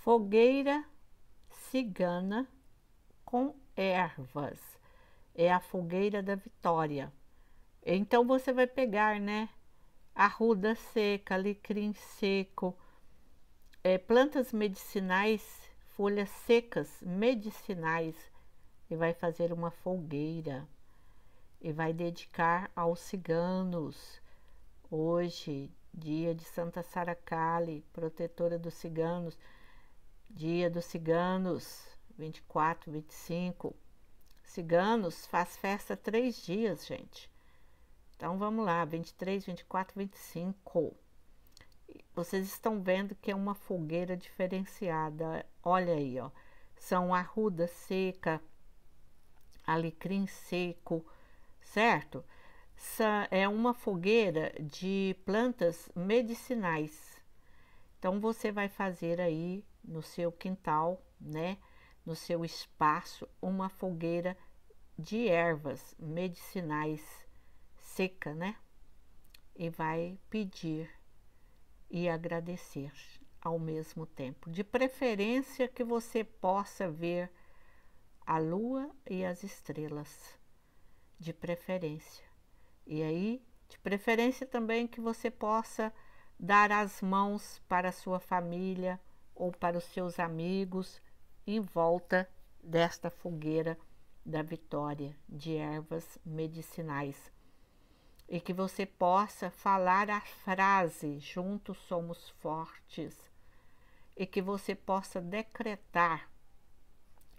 Fogueira cigana com ervas. É a fogueira da vitória. Então você vai pegar, né, arruda seca, alecrim seco, plantas medicinais, folhas secas medicinais, e vai fazer uma fogueira e vai dedicar aos ciganos. Hoje, dia de Santa Sara Kali, protetora dos ciganos, dia dos ciganos, 24, 25. Ciganos faz festa 3 dias, gente. Então vamos lá, 23, 24, 25. Vocês estão vendo que é uma fogueira diferenciada. Olha aí, ó. São arruda seca, alecrim seco, certo? É uma fogueira de plantas medicinais. Então você vai fazer aí no seu quintal, né? No seu espaço, uma fogueira de ervas medicinais seca, né? E vai pedir e agradecer ao mesmo tempo. De preferência que você possa ver a lua e as estrelas, de preferência. E aí, de preferência também que você possa dar as mãos para a sua família ou para os seus amigos em volta desta fogueira da vitória de ervas medicinais. E que você possa falar a frase "juntos somos fortes", e que você possa decretar,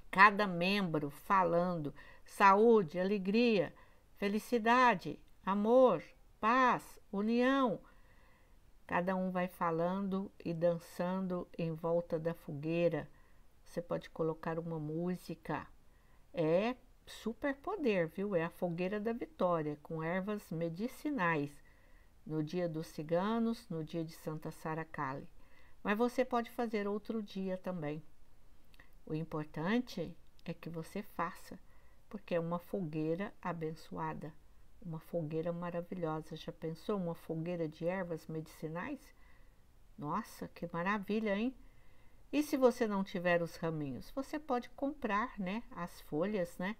cada membro falando saúde, alegria, felicidade, amor, paz, união. Cada um vai falando e dançando em volta da fogueira. Você pode colocar uma música. É super poder, viu? É a fogueira da vitória, com ervas medicinais, no dia dos ciganos, no dia de Santa Sara Kali. Mas você pode fazer outro dia também. O importante é que você faça, porque é uma fogueira abençoada, uma fogueira maravilhosa. Já pensou uma fogueira de ervas medicinais? Nossa, que maravilha, hein? E se você não tiver os raminhos, você pode comprar, né, as folhas, né?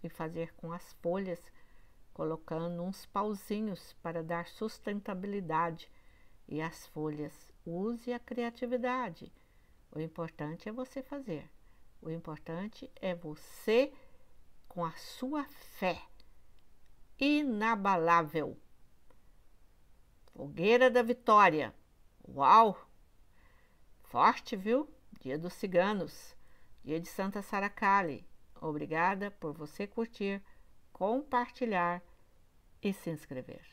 E fazer com as folhas, colocando uns pauzinhos para dar sustentabilidade. E as folhas, use a criatividade. O importante é você fazer. O importante é você, com a sua fé inabalável. Fogueira da vitória. Uau! Forte, viu? Dia dos ciganos. Dia de Santa Sara Kali. Obrigada por você curtir, compartilhar e se inscrever.